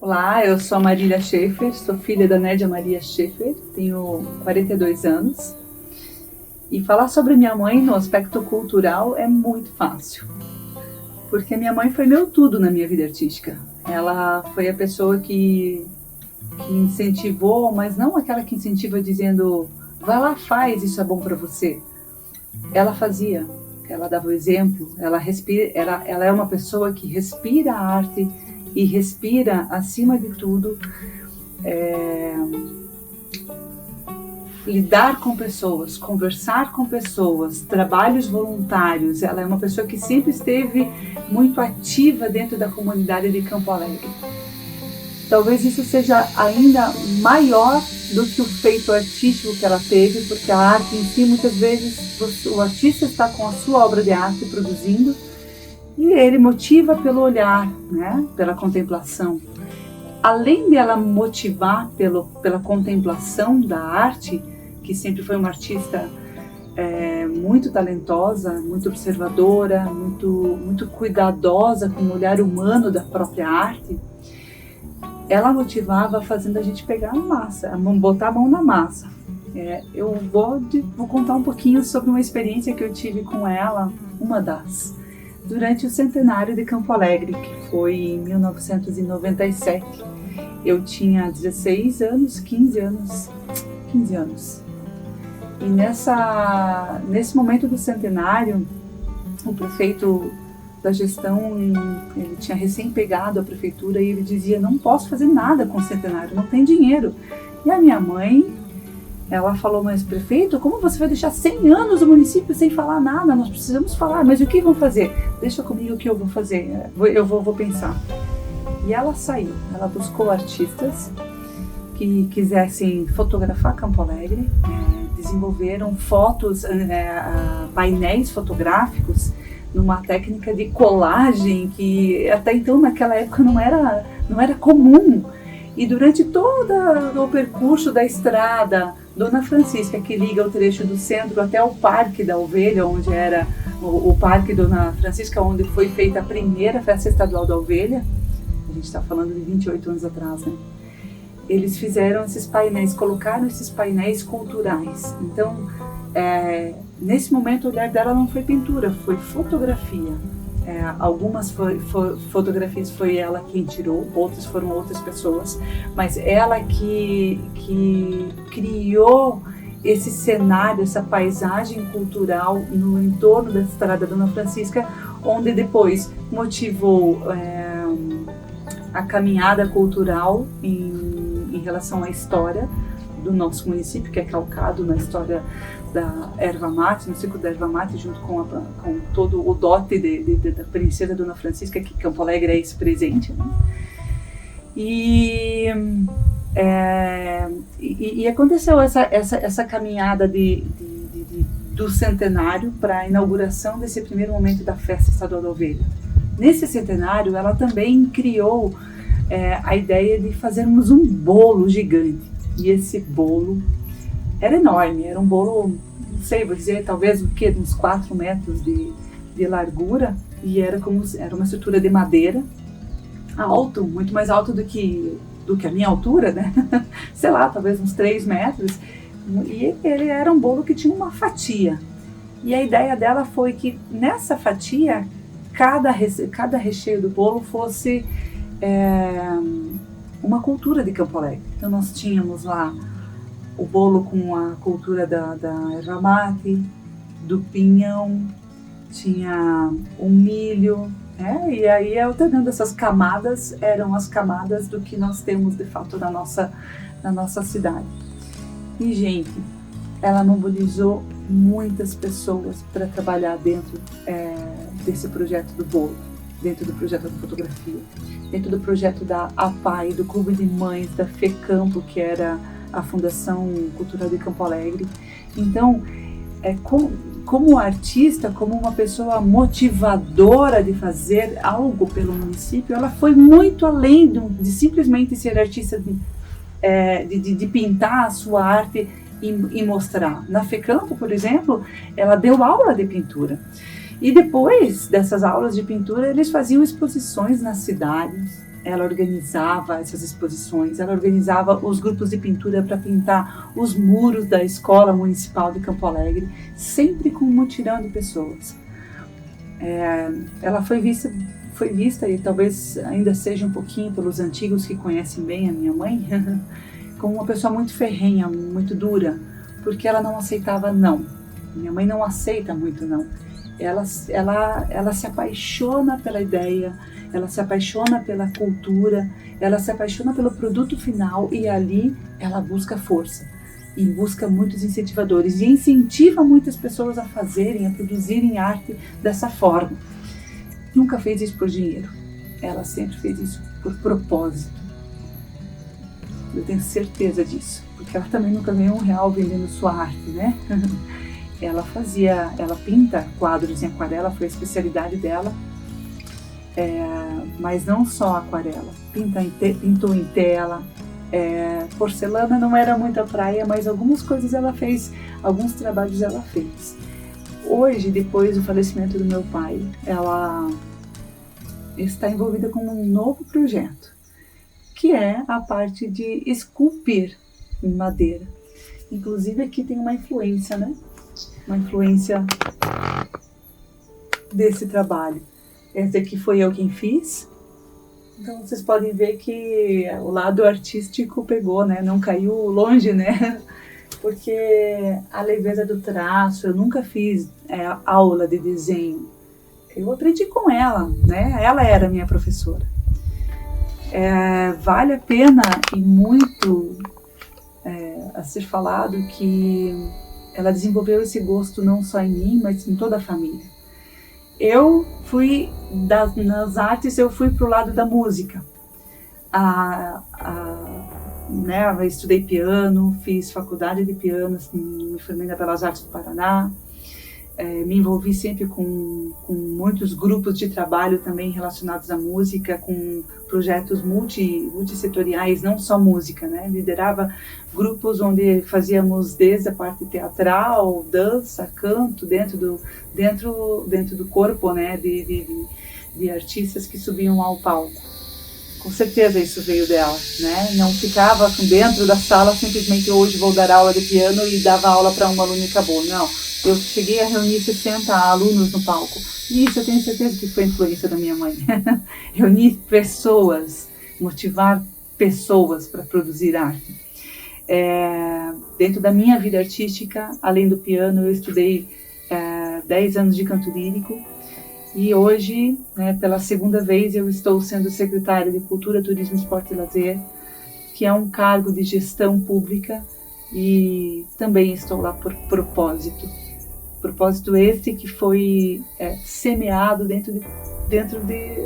Olá, eu sou a Marília Schaefer, sou filha da Nédia Maria Schaefer, tenho 42 anos. E falar sobre minha mãe no aspecto cultural é muito fácil, porque minha mãe foi meu tudo na minha vida artística. Ela foi a pessoa que incentivou, mas não aquela que incentiva dizendo vai lá, faz, isso é bom para você. Ela fazia, ela dava o exemplo, ela é uma pessoa que respira a arte e respira, acima de tudo, lidar com pessoas, conversar com pessoas, trabalhos voluntários. Ela é uma pessoa que sempre esteve muito ativa dentro da comunidade de Campo Alegre. Talvez isso seja ainda maior do que o feito artístico que ela teve, porque a arte em si, muitas vezes, o artista está com a sua obra de arte produzindo e ele motiva pelo olhar, né? Pela contemplação. Além dela motivar pela contemplação da arte, que sempre foi uma artista muito talentosa, muito observadora, muito cuidadosa com o olhar humano da própria arte, ela motivava fazendo a gente pegar a massa, botar a mão na massa. Eu vou contar um pouquinho sobre uma experiência que eu tive com ela, durante o centenário de Campo Alegre, que foi em 1997. Eu tinha 16 anos, 15 anos. E nesse momento do centenário, o prefeito da gestão, ele tinha recém pegado a prefeitura e ele dizia, não posso fazer nada com o centenário, não tem dinheiro. E a minha mãe, ela falou, mas prefeito, como você vai deixar 100 anos o município sem falar nada? Nós precisamos falar, mas o que vão fazer? Deixa comigo o que eu vou fazer, eu vou pensar. E ela saiu, ela buscou artistas que quisessem fotografar Campo Alegre, desenvolveram painéis fotográficos numa técnica de colagem que até então naquela época não era comum. E durante todo o percurso da estrada Dona Francisca, que liga o trecho do centro até o Parque da Ovelha, onde era o Parque Dona Francisca, onde foi feita a primeira festa estadual da ovelha, a gente está falando de 28 anos atrás, né? Eles fizeram esses painéis, colocaram esses painéis culturais. Então, nesse momento o olhar dela não foi pintura, foi fotografia. Algumas fotografias foi ela quem tirou, outras foram outras pessoas, mas ela que criou esse cenário, essa paisagem cultural no entorno da Estrada Dona Francisca, onde depois motivou a caminhada cultural em relação à história do nosso município, que é calcado na história da erva mate, no ciclo da erva mate, junto com todo o dote da princesa Dona Francisca, que Campo Alegre é esse presente, né? E aconteceu essa caminhada do centenário para a inauguração desse primeiro momento da Festa Estadual da Ovelha. Nesse centenário, ela também criou a ideia de fazermos um bolo gigante. E esse bolo era enorme, era um bolo, não sei, vou dizer, talvez uns 4 metros de largura, e era uma estrutura de madeira, alto, muito mais alto do que a minha altura, né? Sei lá, talvez uns 3 metros, e ele era um bolo que tinha uma fatia. E a ideia dela foi que nessa fatia, cada recheio do bolo fosse uma cultura de Campo Alegre. Então nós tínhamos lá o bolo com a cultura da erva mate, do pinhão, tinha o milho, e aí alternando essas camadas, eram as camadas do que nós temos de fato na nossa cidade. E gente, ela mobilizou muitas pessoas para trabalhar dentro desse projeto do bolo, dentro do projeto da fotografia, dentro do projeto da APAI, do Clube de Mães, da FECampo, que era a Fundação Cultural de Campo Alegre. Então, como artista, como uma pessoa motivadora de fazer algo pelo município, ela foi muito além de simplesmente ser artista, de pintar a sua arte e mostrar. Na FECampo, por exemplo, ela deu aula de pintura. E depois dessas aulas de pintura, eles faziam exposições nas cidades, ela organizava essas exposições, ela organizava os grupos de pintura para pintar os muros da Escola Municipal de Campo Alegre, sempre com um mutirão de pessoas. Ela foi vista, e talvez ainda seja um pouquinho pelos antigos que conhecem bem a minha mãe, como uma pessoa muito ferrenha, muito dura, porque ela não aceitava não. Minha mãe não aceita muito não. Ela se apaixona pela ideia, ela se apaixona pela cultura, ela se apaixona pelo produto final, e ali ela busca força e busca muitos incentivadores e incentiva muitas pessoas a fazerem, a produzirem arte dessa forma. Nunca fez isso por dinheiro, ela sempre fez isso por propósito. Eu tenho certeza disso, porque ela também nunca ganhou R$1 vendendo sua arte, né? Ela pinta quadros em aquarela, foi a especialidade dela, mas não só aquarela, pintou em tela, porcelana não era muito a praia, mas algumas coisas ela fez, alguns trabalhos ela fez. Hoje, depois do falecimento do meu pai, ela está envolvida com um novo projeto, que é a parte de esculpir em madeira. Inclusive aqui tem uma influência, né? Uma influência desse trabalho. Esse aqui foi eu quem fiz. Então vocês podem ver que o lado artístico pegou, né? Não caiu longe, né? Porque a leveza do traço, eu nunca fiz aula de desenho. Eu aprendi com ela, né? Ela era minha professora. Vale a pena e muito a ser falado que ela desenvolveu esse gosto não só em mim, mas em toda a família. Eu fui, nas artes, eu fui para o lado da música. Eu estudei piano, fiz faculdade de piano, me formei na Belas Artes do Paraná. Me envolvi sempre com muitos grupos de trabalho também relacionados à música, com projetos multissetoriais, não só música, né? Liderava grupos onde fazíamos desde a parte teatral, dança, canto, dentro do corpo, né? de artistas que subiam ao palco. Com certeza isso veio dela, né? Não ficava dentro da sala simplesmente hoje vou dar aula de piano e dava aula para um aluno e acabou. Não, eu cheguei a reunir 60 alunos no palco. E isso eu tenho certeza que foi influência da minha mãe. Reunir pessoas, motivar pessoas para produzir arte. Dentro da minha vida artística, além do piano, eu estudei 10 anos de canto lírico. E hoje, né, pela segunda vez, eu estou sendo secretária de Cultura, Turismo, Esporte e Lazer, que é um cargo de gestão pública, e também estou lá por propósito. Propósito este que foi semeado dentro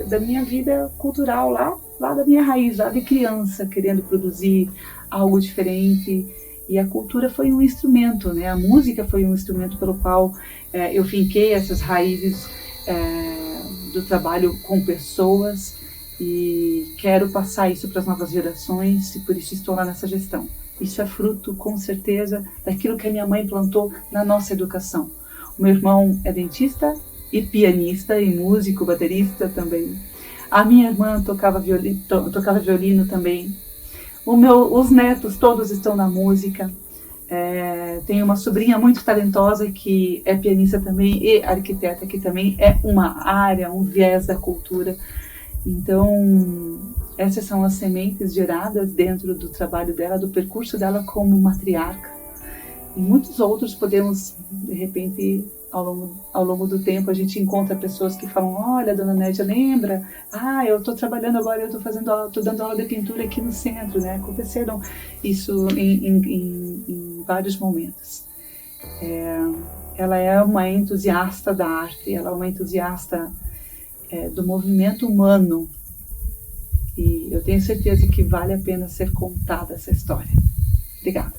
da minha vida cultural, lá da minha raiz, lá de criança, querendo produzir algo diferente. E a cultura foi um instrumento, né? A música foi um instrumento pelo qual eu finquei essas raízes do trabalho com pessoas, e quero passar isso para as novas gerações, e por isso estou lá nessa gestão. Isso é fruto, com certeza, daquilo que a minha mãe plantou na nossa educação. O meu irmão é dentista e pianista, e músico, baterista também. A minha irmã tocava violino também. Os netos todos estão na música. Tenho uma sobrinha muito talentosa que é pianista também e arquiteta, que também é uma área, um viés da cultura. Então, essas são as sementes geradas dentro do trabalho dela, do percurso dela como matriarca. E muitos outros podemos, de repente, ao longo do tempo, a gente encontra pessoas que falam: olha, dona Nédia, lembra? Eu estou trabalhando agora, eu estou dando aula de pintura aqui no centro, né? Aconteceram isso em vários momentos. Ela é uma entusiasta da arte, ela é uma entusiasta do movimento humano, e eu tenho certeza que vale a pena ser contada essa história. Obrigada.